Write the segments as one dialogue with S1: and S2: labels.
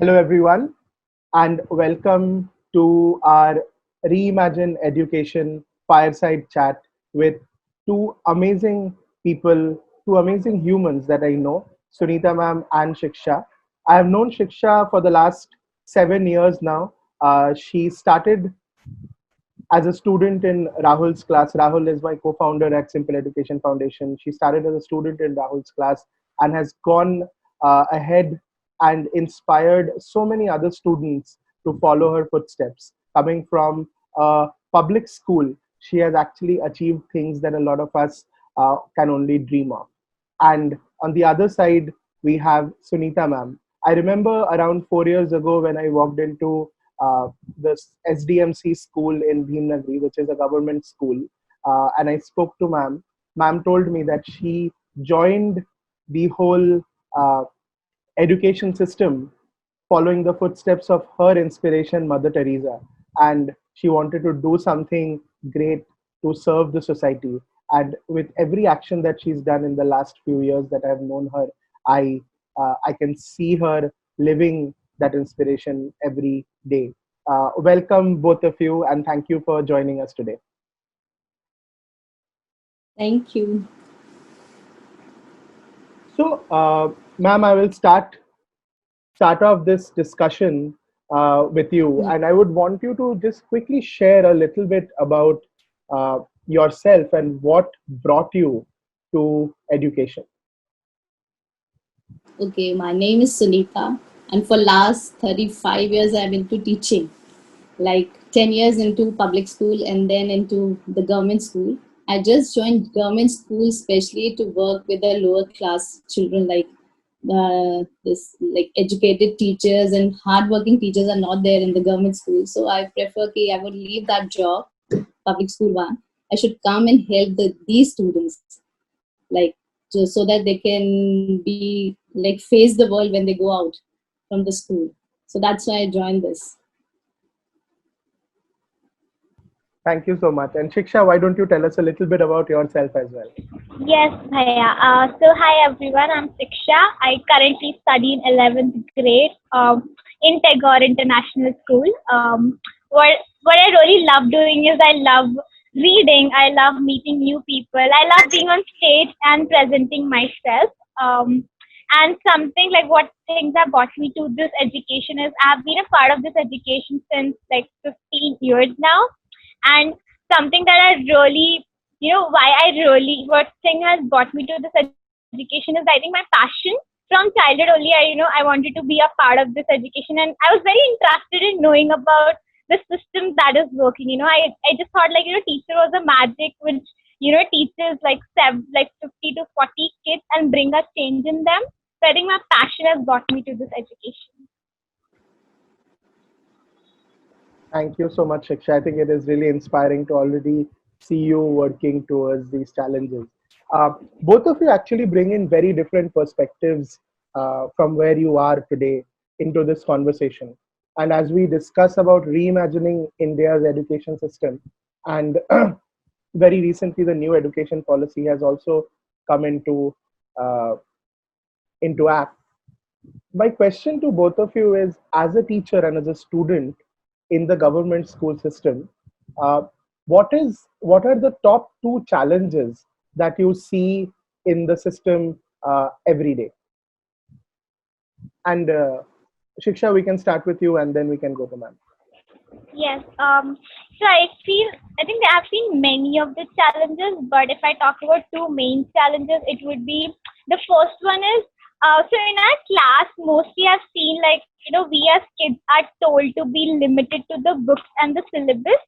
S1: Hello, everyone, and welcome to our Reimagine Education fireside chat with two amazing people, two amazing humans that I know, Sunita ma'am and Shiksha. I have known Shiksha for the last 7 years now. She started as a student in Rahul's class. Rahul is my co-founder at Simple Education Foundation. She started as a student in Rahul's class and has gone ahead and inspired so many other students to follow her footsteps. Coming from a public school, she has actually achieved things that a lot of us can only dream of. And on the other side, we have Sunita ma'am. I remember around 4 years ago when I walked into this SDMC school in Bhimnagri, which is a government school, and I spoke to ma'am. Ma'am told me that she joined the whole education system following the footsteps of her inspiration, Mother Teresa, and she wanted to do something great to serve the society. And with every action that she's done in the last few years that I've known her, I can see her living that inspiration every day. Welcome both of you, and thank you for joining us today.
S2: Thank you.
S1: So, ma'am, I will start off this discussion with you,
S2: Mm.
S1: and I would want you to just quickly share a little bit about yourself and what brought you to education.
S2: Okay, my name is Sunita, and for last 35 years I'm into teaching. Like 10 years into public school and then into the government school. I just joined government school especially to work with the lower class children, like this like educated teachers and hardworking teachers are not there in the government school. So I prefer I would leave that job, public school one. I should come and help these students, like just so that they can be like face the world when they go out from the school. So that's why I joined this.
S1: Thank you so much. And Shiksha, why don't you tell us a little bit about yourself as well?
S3: Yes, Bhaiya. Hi everyone. I'm Siksha. I currently study in 11th grade in Tagore International School. What I really love doing is I love reading. I love meeting new people. I love being on stage and presenting myself. And something like what things that got me to this education is I've been a part of this education since like 15 years now, and something that I really, why I really, what thing has got me to this education is I think my passion from childhood only. I wanted to be a part of this education, and I was very interested in knowing about the system that is working. I just thought like, teacher was a magic which, teaches like 50 to 40 kids and bring a change in them. So I think my passion has got me to this education.
S1: Thank you so much, Shiksha. I think it is really inspiring to already see you working towards these challenges. Both of you actually bring in very different perspectives from where you are today into this conversation. And as we discuss about reimagining India's education system, and very recently the new education policy has also come uh, into act. My question to both of you is, as a teacher and as a student in the government school system, uh, what are the top two challenges that you see in the system every day? And Shiksha, we can start with you and then we can go to ma'am.
S3: Yes. So I think there have been many of the challenges, but if I talk about two main challenges, it would be the first one is so in our class, mostly I've seen like, we as kids are told to be limited to the books and the syllabus.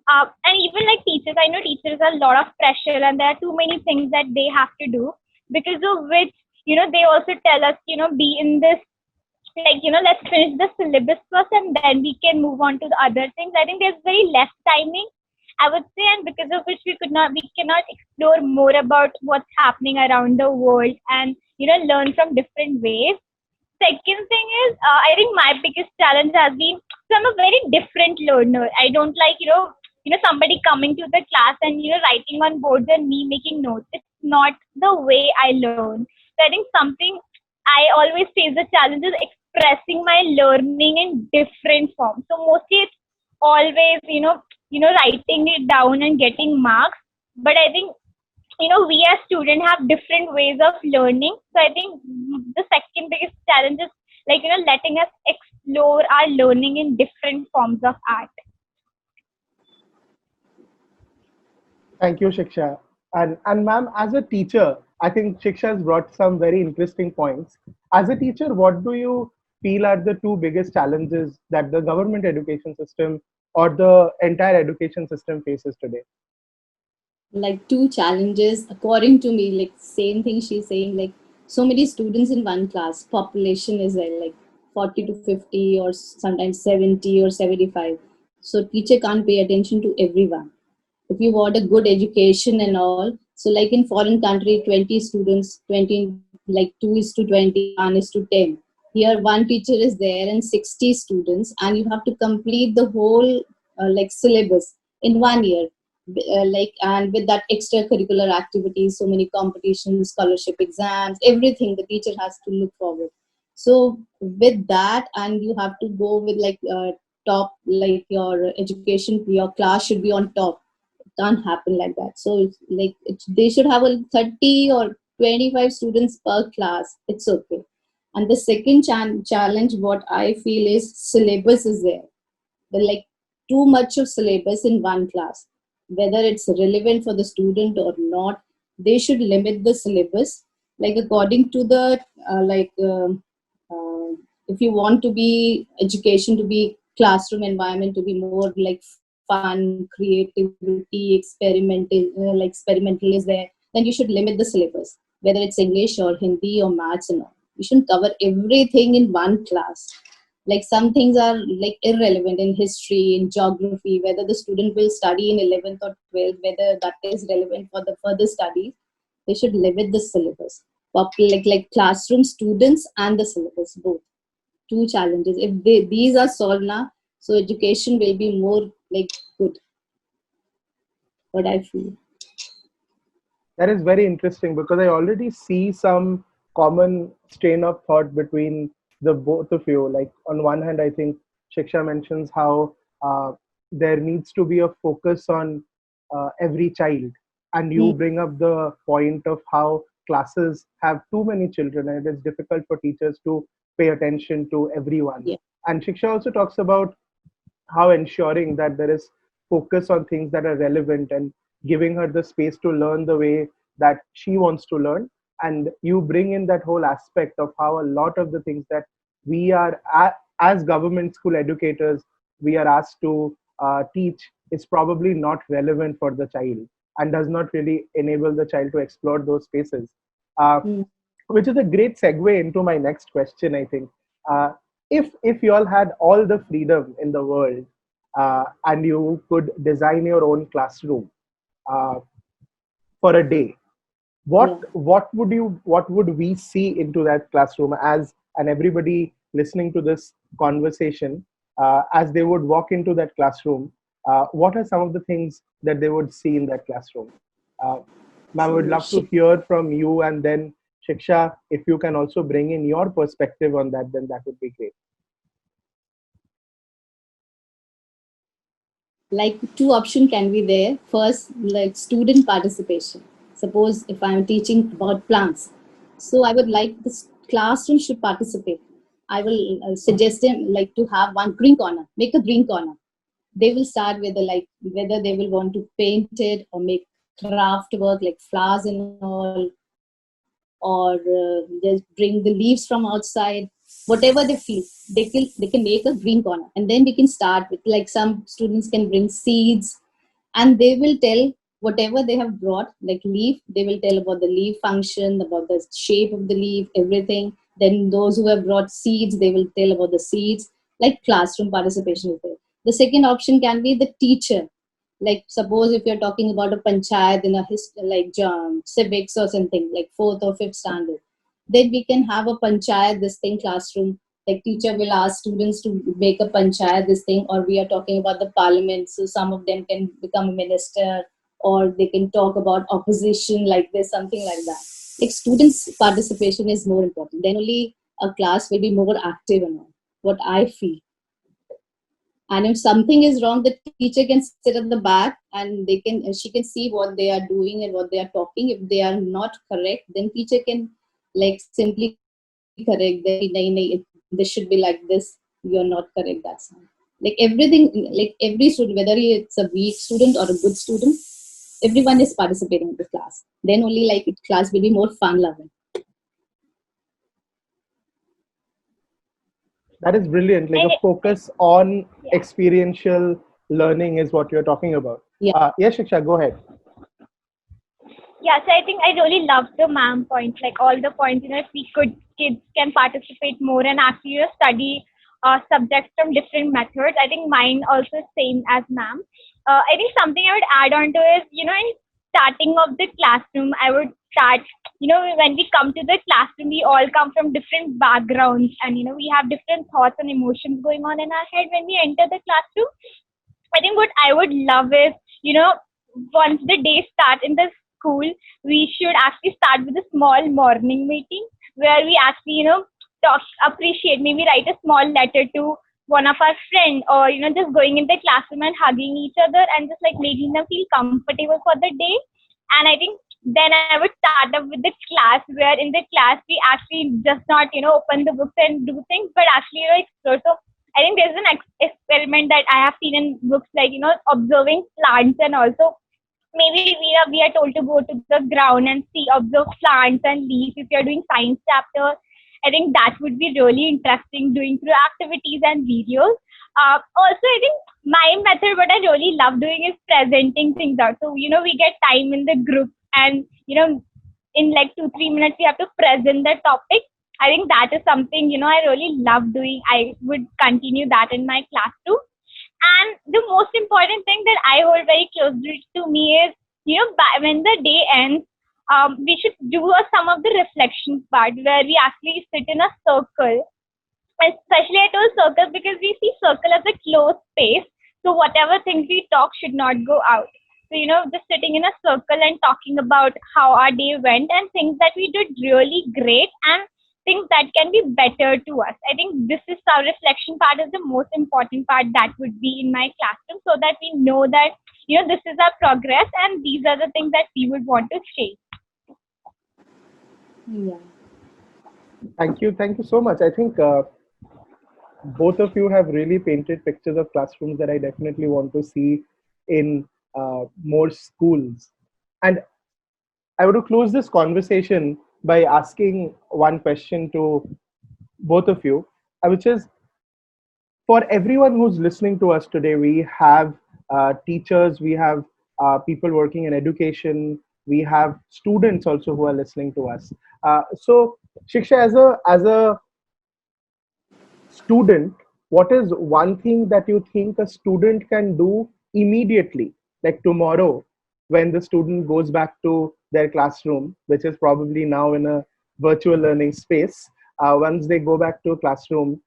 S3: And even like teachers, I know teachers are a lot of pressure and there are too many things that they have to do, because of which, they also tell us, be in this, like, let's finish the syllabus first and then we can move on to the other things. I think there's very less timing, I would say, and because of which we cannot explore more about what's happening around the world and, learn from different ways. Second thing is, I think my biggest challenge has been, so I'm a very different learner. I don't like, somebody coming to the class and, writing on boards and me making notes. It's not the way I learn. So I think something I always face the challenge is expressing my learning in different forms. So mostly it's always, writing it down and getting marks. But I think, we as students have different ways of learning. So I think the second biggest challenge is like, letting us explore our learning in different forms of art.
S1: Thank you, Shiksha. And ma'am, as a teacher, I think Shiksha has brought some very interesting points. As a teacher, what do you feel are the two biggest challenges that the government education system or the entire education system faces today?
S2: Like two challenges according to me, like same thing she's saying, like so many students in one class, population is there like 40 to 50 or sometimes 70 or 75, so teacher can't pay attention to everyone. If you want a good education and all, so like in foreign country 20 students, 20, like 2 is to 20, 1 is to 10. Here one teacher is there and 60 students, and you have to complete the whole like syllabus in 1 year. Like, and with that extracurricular activities, so many competitions, scholarship exams, everything the teacher has to look forward. So with that, and you have to go with like top, like your education, your class should be on top. It can't happen like that. So it's like they should have a 30 or 25 students per class. It's okay. And the second challenge what I feel is syllabus is there. The like too much of syllabus in one class, whether it's relevant for the student or not. They should limit the syllabus, like according to the if you want to be education to be classroom environment to be more like fun, creativity, experimental is there, then you should limit the syllabus, whether it's English or Hindi or maths and all. You shouldn't cover everything in one class. Like some things are like irrelevant in history, in geography, whether the student will study in 11th or 12th, whether that is relevant for the further studies. They should limit the syllabus. Like classroom students and the syllabus both. Two challenges, if these are solved now, so education will be more like good, what I feel.
S1: That is very interesting because I already see some common strain of thought between the both of you. Like on one hand, I think Shiksha mentions how there needs to be a focus on every child, and you
S2: Hmm.
S1: bring up the point of how classes have too many children, and it is difficult for teachers to pay attention to everyone.
S2: Yeah.
S1: And Shiksha also talks about how ensuring that there is focus on things that are relevant and giving her the space to learn the way that she wants to learn. And you bring in that whole aspect of how a lot of the things that we are as government school educators we are asked to teach is probably not relevant for the child and does not really enable the child to explore those spaces. uh,
S2: Hmm.
S1: which is a great segue into my next question, I think. uh, if you all had all the freedom in the world, and you could design your own classroom uh, for a day,
S2: Yeah.
S1: what would we see into that classroom as, and everybody listening to this conversation, as they would walk into that classroom, what are some of the things that they would see in that classroom? uh, Ma'am, I would
S2: So
S1: love to hear from you, and then Shiksha, if you can also bring in your perspective on that, then that would be great.
S2: like two option can be there. First, like student participation. Suppose if I'm teaching about plants, so I would like this classroom should participate. I will suggest them like to have one green corner, make a green corner. They will start with the like whether they will want to paint it or make craft work like flowers and all, or just bring the leaves from outside, whatever they feel. They can make a green corner, and then we can start with like some students can bring seeds, and they will tell whatever they have brought, like leaf, they will tell about the leaf function, about the shape of the leaf, everything. Then those who have brought seeds, they will tell about the seeds. Like classroom participation is there. The second option can be the teacher. Like suppose if you're talking about a panchayat in a like civics or something like fourth or fifth standard, then we can have a panchayat this thing classroom. Like teacher will ask students to make a panchayat this thing, or we are talking about the parliament, so some of them can become a minister, or they can talk about opposition like this, something like that. Like students participation is more important, then only a class will be more active and all. What I feel. And if something is wrong, the teacher can sit at the back and she can see what they are doing and what they are talking. If they are not correct, then teacher can like simply correct that, "Nahi, nahi, this should be like this, you're not correct, that's not." Like everything, like every student, whether it's a weak student or a good student, everyone is participating in the class. Then only like class will be more fun loving.
S1: That is brilliant. Like a focus on experiential learning is what you're talking about.
S2: Yeah.
S1: Yes, Shiksha, go ahead.
S3: Yeah, so I think I really love the ma'am points, like all the points, if kids can participate more and actually study subjects from different methods. I think mine also same as ma'am. I think something I would add on to is, in starting of the classroom, I would start, when we come to the classroom, we all come from different backgrounds and, we have different thoughts and emotions going on in our head when we enter the classroom. I think what I would love is, once the day starts in the school, we should actually start with a small morning meeting where we actually, talk, appreciate, maybe write a small letter to one of our friends, or, just going in the classroom and hugging each other and just like making them feel comfortable for the day. And I think then I would start up with the class, where in the class we actually just not, open the books and do things, but actually, explore. So I think there's an experiment that I have seen in books, like, observing plants, and also maybe we are told to go to the ground and see, observe plants and leaves if you're doing science chapter. I think that would be really interesting doing through activities and videos. Also, I think my method, what I really love doing is presenting things out. So, we get time in the group and, in like 2-3 minutes, we have to present the topic. I think that is something, I really love doing. I would continue that in my class too. And the most important thing that I hold very closely to me is, when the day ends, we should do some of the reflection part where we actually sit in a circle. Especially I told circle because we see circle as a closed space. So whatever things we talk should not go out. So, just sitting in a circle and talking about how our day went and things that we did really great and things that can be better to us. I think this is our reflection part is the most important part that would be in my classroom, so that we know that, this is our progress and these are the things that we would want to change.
S2: Yeah.
S1: Thank you. Thank you so much. I think both of you have really painted pictures of classrooms that I definitely want to see in more schools. And I want to close this conversation by asking one question to both of you, which is, for everyone who's listening to us today, we have teachers, we have people working in education, we have students also who are listening to us. So, Shiksha, as a student, what is one thing that you think a student can do immediately, like tomorrow, when the student goes back to their classroom, which is probably now in a virtual learning space? Once they go back to a classroom,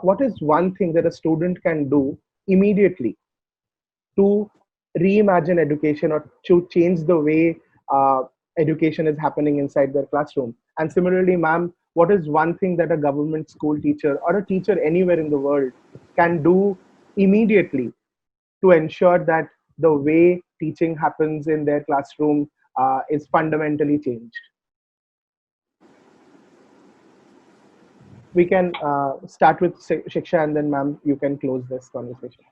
S1: what is one thing that a student can do immediately to reimagine education or to change the way education is happening inside their classroom? And similarly, ma'am, what is one thing that a government school teacher or a teacher anywhere in the world can do immediately to ensure that the way teaching happens in their classroom is fundamentally changed? We can start with Shiksha, and then ma'am, you can close this conversation.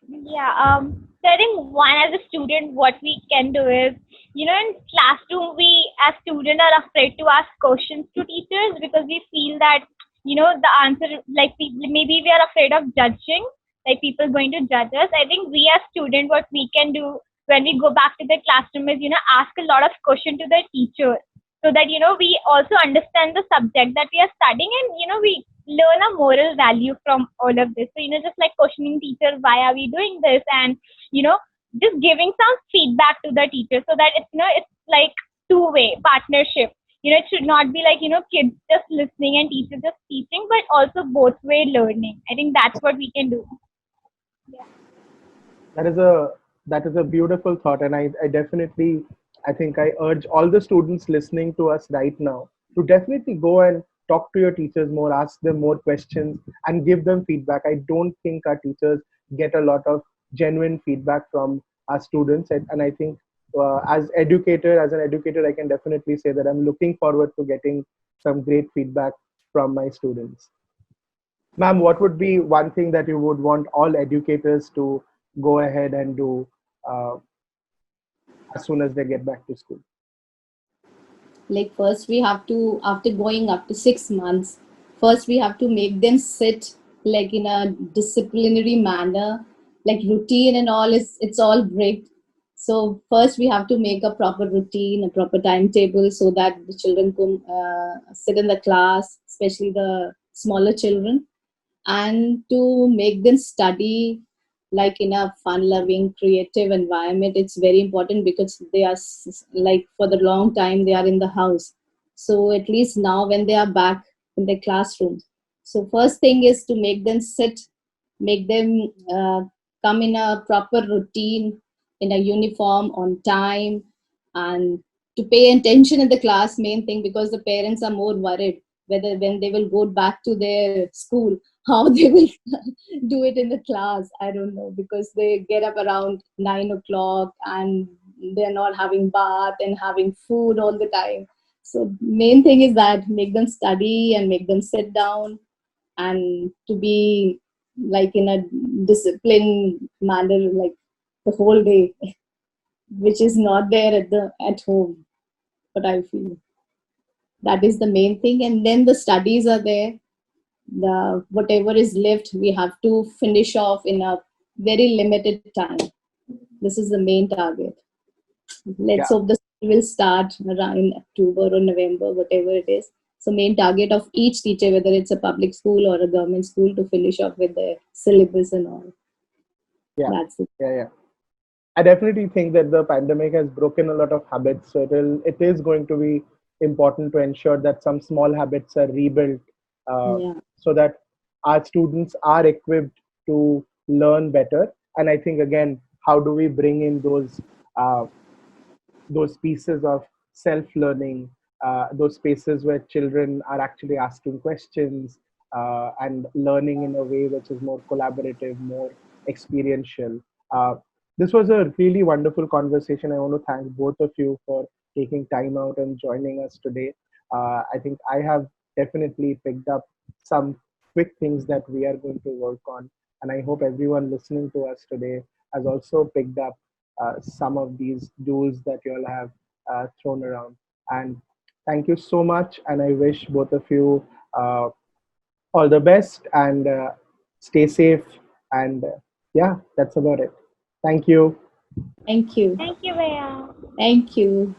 S3: Yeah, so I think one, as a student, what we can do is, in classroom, we as students are afraid to ask questions to teachers because we feel that, the answer, like maybe we are afraid of judging, like people going to judge us. I think we as students, what we can do when we go back to the classroom is, ask a lot of questions to the teacher, so that, we also understand the subject that we are studying, and, we learn a moral value from all of this. So, just like questioning teacher, why are we doing this? And, just giving some feedback to the teacher, so that it's, it's like two-way partnership. It should not be like, kids just listening and teachers just teaching, but also both way learning. I think that's what we can do. Yeah.
S1: That is a beautiful thought, and I definitely, I think I urge all the students listening to us right now to definitely go and talk to your teachers more, ask them more questions, and give them feedback. I don't think our teachers get a lot of genuine feedback from our students, and I think as an educator, I can definitely say that I'm looking forward to getting some great feedback from my students. Ma'am, what would be one thing that you would want all educators to go ahead and do uh, as soon as they get back to school?
S2: Like first we have to, after going up to 6 months, first we have to make them sit like in a disciplinary manner, like routine and all is, it's all break. So first we have to make a proper routine, a proper timetable, so that the children can sit in the class, especially the smaller children, and to make them study like in a fun loving creative environment. It's very important because they are like for the long time they are in the house. So at least now when they are back in their classrooms, so first thing is to make them sit, make them come in a proper routine, in a uniform on time, and to pay attention in the class, main thing, because the parents are more worried whether when they will go back to their school, how they will do it in the class. I don't know, because they get up around 9 o'clock and they're not having bath and having food all the time. So main thing is that make them study and make them sit down and to be like in a disciplined manner, like the whole day, which is not there at home. But I feel that is the main thing, and then the studies are there. The whatever is left we have to finish off in a very limited time. This is the main target. Let's
S1: Yeah,
S2: hope the school will start around in October or November, whatever it is. So main target of each teacher, whether it's a public school or a government school, to finish off with their syllabus and all.
S1: yeah,
S2: That's it.
S1: yeah. I definitely think that the pandemic has broken a lot of habits. So it is going to be important to ensure that some small habits are rebuilt, uh,
S2: Yeah.
S1: so that our students are equipped to learn better. And I think again, how do we bring in uh, those pieces of self-learning, those spaces where children are actually asking questions and learning in a way which is more collaborative, more experiential. Uh, this was a really wonderful conversation. I want to thank both of you for taking time out and joining us today. I think I have definitely picked up some quick things that we are going to work on, and I hope everyone listening to us today has also picked up some of these jewels that you all have thrown around. And thank you so much. And I wish both of you uh, all the best and stay safe. And yeah, that's about it. Thank you.
S2: Thank you.
S3: Thank you, Bhaiya.
S2: Thank you.